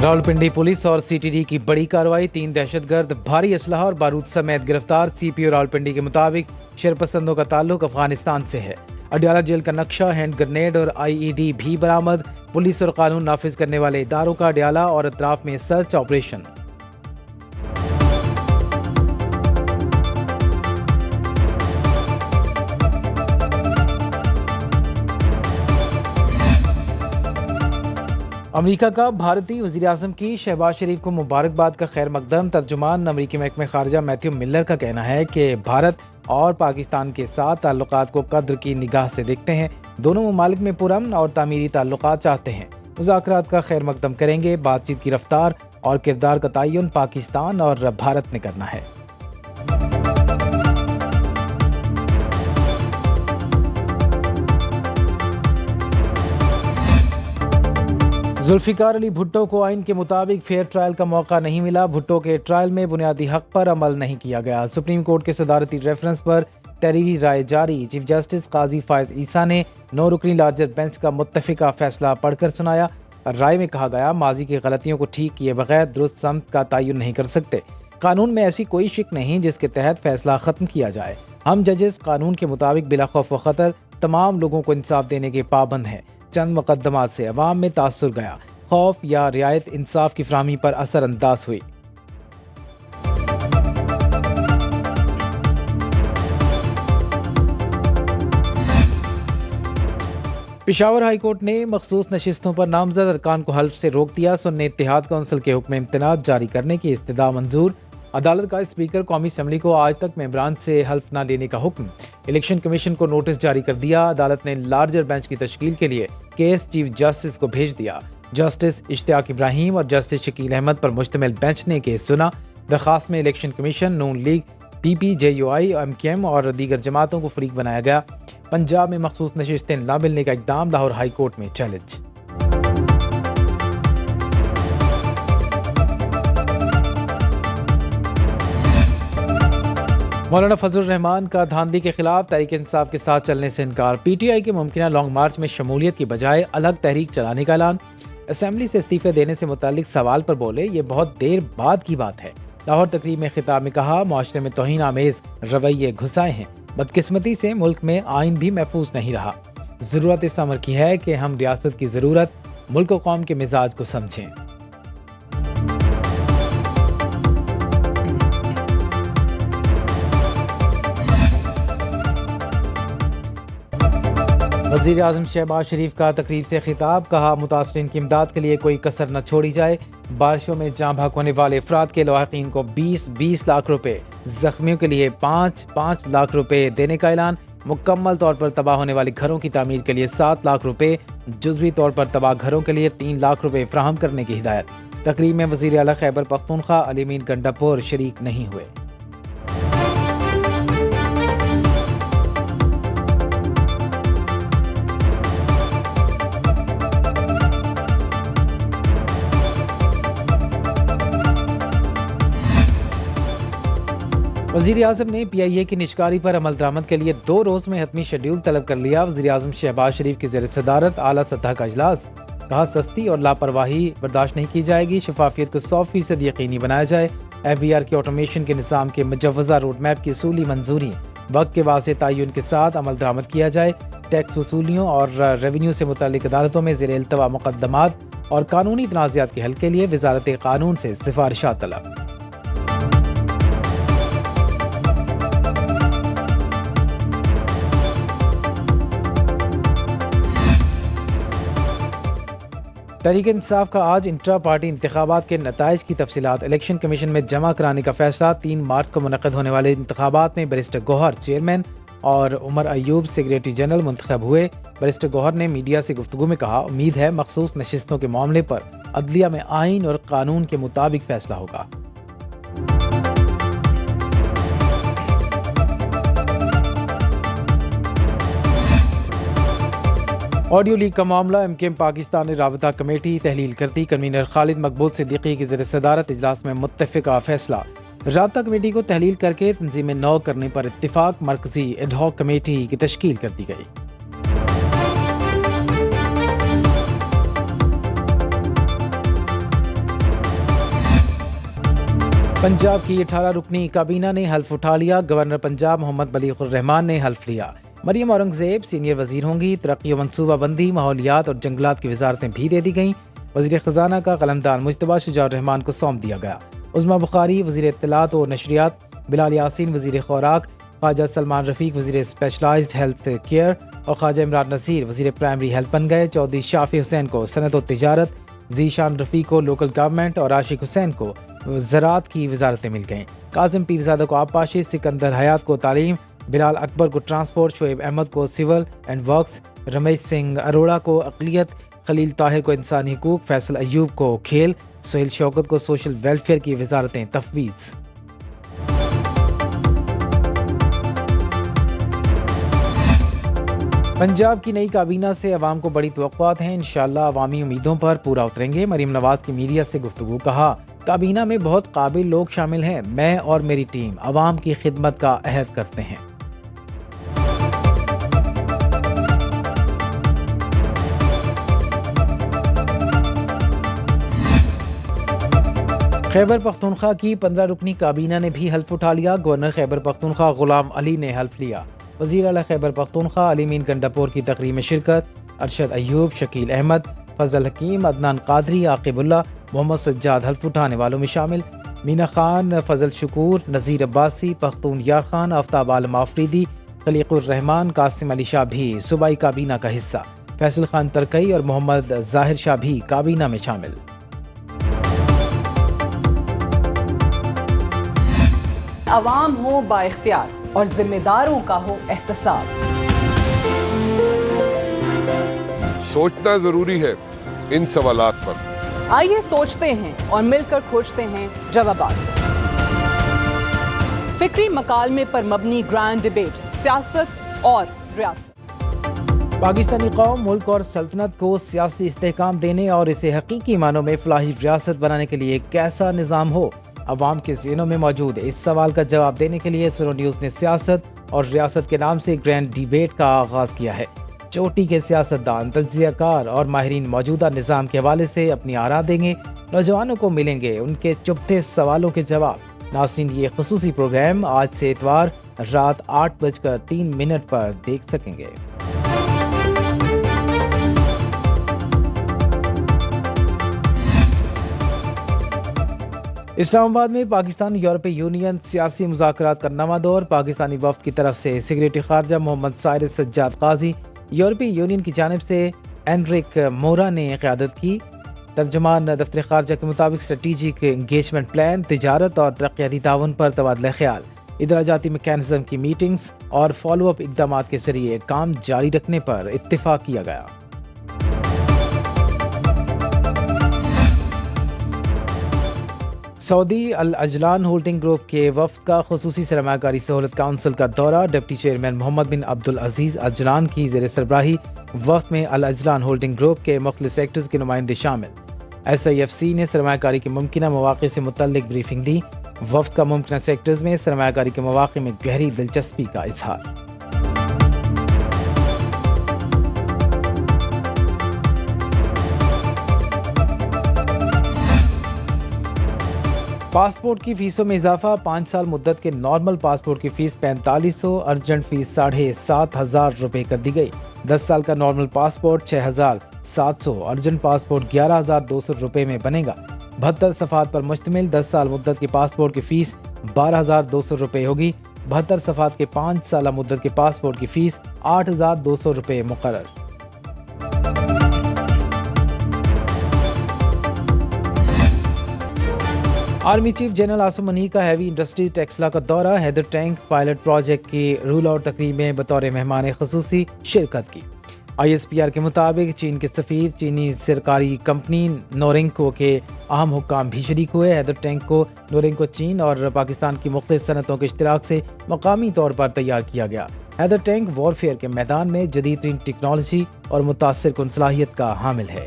Rawalpindi police और CTD की बड़ी कार्रवाई, 3 दहशतगर्द, भारी असलहा और बारूद समेत गिरफ्तार। सीपीओ रावलपिंडी के मुताबिक शरपसंदों का ताल्लुक अफगानिस्तान से है। अडयाला जेल का नक्शा, हैंड ग्रेनेड और आईईडी भी बरामद। पुलिस और कानून नाफिज करने वाले इदारों का अडयाला और अतराफ में सर्च ऑपरेशन। अमेरिका का भारतीय वज़ीर-ए-आज़म की शहबाज शरीफ को मुबारकबाद का खैर मकदम। तर्जुमान अमेरिकी महकमे खारजा मैथ्यू मिलर का कहना है कि भारत और पाकिस्तान के साथ ताल्लुकात को कद्र की निगाह से देखते हैं। दोनों ममालिक में पुरअमन और तामीरी ताल्लुकात चाहते हैं। मुज़ाकरात का खैर मकदम करेंगे। बातचीत की रफ्तार और किरदार का तयन पाकिस्तान और भारत ने करना है। जुल्फिकार अली भुट्टो को आइन के मुताबिक फेयर ट्रायल का मौका नहीं मिला। भुट्टो के ट्रायल में बुनियादी हक पर अमल नहीं किया गया। सुप्रीम कोर्ट के सदारती रेफरेंस पर तहरीरी राय जारी। चीफ जस्टिस काजी फायज ईसा ने 9 रुकनी लार्जर बेंच का मुत्तफिका फैसला पढ़कर सुनाया। राय में कहा गया, माजी की गलतियों को ठीक किए बगैर दुरुस्त समत का तयन नहीं कर सकते। कानून में ऐसी कोई शिक नहीं जिसके तहत फैसला खत्म किया जाए। हम जजेस कानून के मुताबिक बिला खौफ व खतर तमाम लोगों को इंसाफ देने के पाबंद हैं। चंद मुकदमात से अवाम में तासुर गया, खौफ या रियायत इंसाफ की फराहमी पर असर अंदाज हुई। पेशावर हाई कोर्ट ने मखसूस नशिस्तों पर नामजद अरकान को हल्फ से रोक दिया। सुन्नी इत्तेहाद कौंसिल के हुक्म इम्तनाद जारी करने की इस्तदा मंजूर। अदालत का स्पीकर कौमी असम्बली को आज तक मेंबरान से हल्फ न लेने का हुक्म। इलेक्शन कमीशन को नोटिस जारी कर दिया। अदालत ने लार्जर बेंच की तश्कील के लिए केस चीफ जस्टिस को भेज दिया। जस्टिस इश्तियाक इब्राहिम और जस्टिस शकील अहमद पर मुश्तमिल बेंच ने केस सुना। दरखास्त में इलेक्शन कमीशन, नून लीग, PPJUI, MKM और दीगर जमातों को फरीक बनाया गया। पंजाब में मखसूस नशिस्तें न मिलने का इक़दाम, लाहौर हाई कोर्ट में चैलेंज। मौलाना फजलुर रहमान का धांधली के खिलाफ तहरीक इंसाफ के साथ चलने से इनकार। PTI के मुमकिन लॉन्ग मार्च में शमूलियत की बजाय अलग तहरीक चलाने का ऐलान। असेंबली से इस्तीफे देने से मुतालिक सवाल पर बोले, ये बहुत देर बाद की बात है। लाहौर तकरीब में खिताब में कहा, मुआशरे में तौहीन आमेज रवैये घुसाए हैं। बदकिस्मती से मुल्क में आइन भी महफूज नहीं रहा। ज़रूरत इस अमर की है कि हम रियासत की ज़रूरत, मुल्क व कौम के मिजाज को समझें। वज़ीर आज़म शहबाज शरीफ का तकरीब से खिताब। कहा, मुतासरीन की इमदाद के लिए कोई कसर न छोड़ी जाए। बारिशों में जाँ भाग होने वाले अफराद के लवाहिकीन को 20-20 लाख रुपए, जख्मियों के लिए 5-5 लाख रुपए देने का ऐलान। मुकम्मल तौर पर तबाह होने वाले घरों की तामीर के लिए 7 लाख रुपए, जुज़वी तौर पर तबाह घरों के लिए 3 लाख रुपए फराहम करने की हिदायत। तकरीब में वज़ीर आला खैबर पख्तूनख्वा अली मीर गंडापुर शरीक नहीं हुए। वज़ीर आज़म ने PIA की निशकारी पर अमल दरामद के लिए 2 रोज़ में हतमी शेड्यूल तलब कर लिया। वज़ीर आज़म शहबाज शरीफ की ज़ेर सदारत आला सतह का इजलास। कहा, सस्ती और लापरवाही बर्दाश्त नहीं की जाएगी। शफाफियत को 100% यकीनी बनाया जाए। FBR के ऑटोमेशन के निज़ाम के मुजव्वज़ा रोड मैप की असूली मंजूरी वक्त के वाज़े तयन के साथ अमल दरामद किया जाए। टैक्स वसूलियों और रेवेन्यू से मुतल्लिक अदालतों में ज़ेर इल्तवा मुक़द्दमात और कानूनी तनाज़ात के हल के लिए वज़ारत क़ानून से सिफारिशात तलब। तहरीक इंसाफ का आज इंट्रा पार्टी इंतखाबात के नताइज की तफसीलात इलेक्शन कमीशन में जमा कराने का फैसला। 3 मार्च को मुनक़्क़िद होने वाले इंतखाबात में बैरिस्टर गौहर चेयरमैन और उमर अयूब सेक्रेटरी जनरल मुंतखब हुए। बैरिस्टर गौहर ने मीडिया से गुफ्तगू में कहा, उम्मीद है मखसूस नशिस्तों के मामले पर अदलिया में आइन और कानून के मुताबिक फैसला होगा। ऑडियो लीक का मामला, MKM पाकिस्तान ने राबता कमेटी तहलील करती। कन्वीनर खालिद मकबूल सिद्दीकी की ज़ेर सदारत इजलास में मुत्तफ़िका फैसला। राबता कमेटी को तहलील करके तंजीम नौ करने पर इत्तिफाक। मरकजी एडहॉक कमेटी की तश्कील कर दी गई। पंजाब की 18 रुकनी काबीना ने हल्फ उठा लिया। गवर्नर पंजाब मोहम्मद बलीगुर रहमान ने हल्फ लिया। मरियम औरंगजेब सीनियर वजीर होंगी। तरक्की व मनसूबाबंदी, माहौलियात और जंगलात की वजारतें भी दे दी गईं। वजीर खजाना का कलमदान मुज्तबा शुजाउर रहमान को सौंप दिया गया। उज़्मा बुखारी वजीर इत्तलात और नशरियात, बिलाल यासीन वजीर खुराक, ख्वाजा सलमान रफीक वजीर स्पेशलाइज्ड हेल्थ केयर और ख्वाजा इमरान नसीर वजीर प्राइमरी हेल्थ बन गए। चौधरी शाफी हुसैन को सनत और तिजारत, जीशान रफ़ी को लोकल गवर्नमेंट और आशिक हुसैन को ज़राअत की वजारतें मिल गईं। कासिम पीरज़ादा को आबपाशी, सिकंदर हयात को तालीम, बिलाल अकबर को ट्रांसपोर्ट, शोएब अहमद को civil and works, Ramesh Singh Arora को अक़लियत, खलील ताहिर को इंसानी हुकूक, फैसल अयूब को खेल, सुहेल शौकत को सोशल वेलफेयर की वजारतें तफवीज़। पंजाब की नई काबीना से अवाम को बड़ी तवक्कुआत हैं। इंशाअल्लाह अवामी उम्मीदों पर पूरा उतरेंगे। मरीम नवाज की मीडिया से गुफ्तगू। कहा, काबीना में बहुत काबिल लोग शामिल हैं। मैं और मेरी टीम अवाम की खिदमत का अहद करते हैं। खैबर पख्तूनख्वा की 15 रुकनी काबीना ने भी हल्फ उठा लिया। गवर्नर खैबर पख्तूनख्वा गुलाम अली ने हल्फ लिया। वज़ीर आला खैबर पख्तूनख्वा अली मीन गंडापुर की तकरीब में शिरकत। अरशद अयूब, शकील अहमद, फजल हकीम, अदनान कादरी, आकिबुल्ला, मोहम्मद सज्जाद हल्फ उठाने वालों में शामिल। मीना खान, फजल शुकूर, नज़ीर अब्बासी, पख्तून यार खान, आफ्ताब आलम आफरीदी, खलीकुर रहमान, कासिम अली शाह भी सूबाई काबीना का हिस्सा। फैसल खान तरकई और मोहम्मद जाहिर शाह भी काबीना में शामिल। अवाम हो बाइख्तियार और जिम्मेदारों का हो एहतसाब। सोचना जरूरी है इन सवालात पर। आइए सोचते हैं और मिलकर खोजते हैं जवाबात। फिक्री मकालमे पर मबनी ग्रैंड डिबेट, सियासत और रियासत। पाकिस्तानी कौम, मुल्क और सल्तनत को सियासी इस्तेहकाम देने और इसे हकीकी मानों में फलाही रियासत बनाने के लिए कैसा निज़ाम हो, अवाम के ज़हनों में मौजूद इस सवाल का जवाब देने के लिए सुनो न्यूज़ ने सियासत और रियासत के नाम से ग्रैंड डिबेट का आगाज़ किया है। चोटी के सियासतदान, तज्ज़ियाकार और माहिरीन मौजूदा निज़ाम के हवाले से अपनी आरा देंगे। नौजवानों को मिलेंगे उनके चुभते सवालों के जवाब। नाज़रीन, ये ख़ुसूसी प्रोग्राम आज से इतवार रात 8:03 पर देख सकेंगे। इस्लामाबाद में पाकिस्तान यूरोपीय यूनियन सियासी मुज़ाकरात का नवा दौर। पाकिस्तानी वफ़द की तरफ से सेक्रेटरी ख़ारजा मोहम्मद साइरस सज्जाद काजी, यूरोपीय यूनियन की जानिब से एनरिक मोरा ने क़यादत की। तर्जमान दफ्तर ख़ारजा के मुताबिक स्ट्रेटीजिक इंगेजमेंट प्लान, तिजारत और तरक्याती ताउन पर तबादला ख्याल, इदराजाती मैकेनिज़्म की मीटिंग्स और फॉलो अप इक़दाम के ज़रिए काम जारी रखने पर इत्तिफ़ाक़ किया गया। सऊदी अल अजलान होल्डिंग ग्रुप के वफ़द का खुसूसी सरमायाकारी सहूलत काउंसिल का दौरा। डिप्टी चेयरमैन मोहम्मद बिन अब्दुल अजीज़ अजलान की ज़ेर सरबराही वफ़द में अल अजलान होल्डिंग ग्रुप के मुख्तलिफ सेक्टर्स के नुमाइंदे शामिल। SIFC ने सरमायाकारी के मुमकिना मौक़े से मुतल्लिक़ ब्रीफिंग दी। वफ़द का मुमकिना सेक्टर्स में सरमायाकारी के मौक़े में गहरी दिलचस्पी का इजहार। पासपोर्ट की फ़ीसों में इजाफा। 5 साल मुद्दत के नॉर्मल पासपोर्ट की फ़ीस 4500, अर्जेंट फ़ीस 7,500 रुपये कर दी गई। 10 साल का नॉर्मल पासपोर्ट 6,700, अर्जेंट पासपोर्ट 11,200 रुपये में बनेगा। 72 सफ़ात पर मुश्तमिल 10 साल मुद्दत के पासपोर्ट की फ़ीस 12,200 रुपये होगी। 72 सफ़ात के 5 साल मुद्दत के पासपोर्ट की फ़ीस 8,200 रुपये मुकर्रर। Army chief general Asim Munir का हैवी इंडस्ट्री टेक्सला का दौरा। हैदर टैंक पायलट प्रोजेक्ट की रूल आउट तकरीब में बतौर मेहमान खसूसी शिरकत की। ISPR के मुताबिक चीन के सफ़ीर, चीनी सरकारी कंपनी नोरिंको के अहम हुक्काम भी शरीक हुए। हैदर टैंक को नोरिंको चीन और पाकिस्तान की मुख्तलिफ सनतों के इश्तिराक से मकामी तौर पर तैयार किया गया। हैदर टैंक वॉरफेयर के मैदान में जदीद तरीन टेक्नोलॉजी और मुतासिर कुन सलाहियत का हामिल है।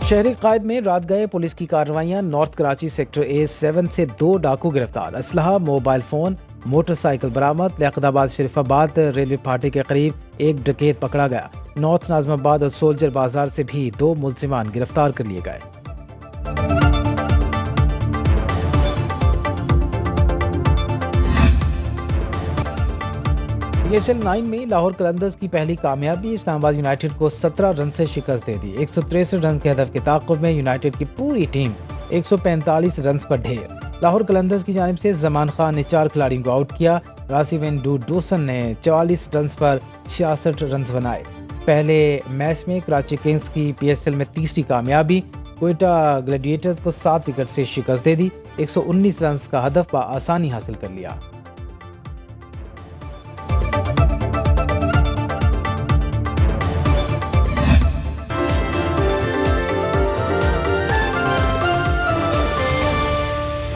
शहरी कायद में रात गए पुलिस की कार्रवाइयां। नॉर्थ कराची सेक्टर A7 से 2 डाकू गिरफ्तार। असलहा, मोबाइल फ़ोन, मोटरसाइकिल बरामद। लियाकताबाद शरीफाबाद रेलवे फाटे के करीब एक डकैत पकड़ा गया। नॉर्थ नाजमाबाद और सोल्जर बाजार से भी 2 मुलजिमान गिरफ्तार कर लिए गए। PSL 9 में लाहौर कलंदर्स की पहली कामयाबी, इस्लामाबाद यूनाइटेड को 17 रन से शिकस्त दे दी। 163 रन के हदफ के ताक़ुब में यूनाइटेड की पूरी टीम 145 रन पर ढेर। लाहौर कलंदर्स की जानिब से जमान खान ने 4 खिलाड़ियों को आउट किया। रासिवेन डूडोसन ने 44 रन पर 66 रन बनाए। पहले मैच में कराची किंग्स की PSL में तीसरी कामयाबी, कोयटा ग्लैडिएटर्स को 7 विकेट से शिकस्त दे दी। 119 रन का हदफ आसानी हासिल कर लिया।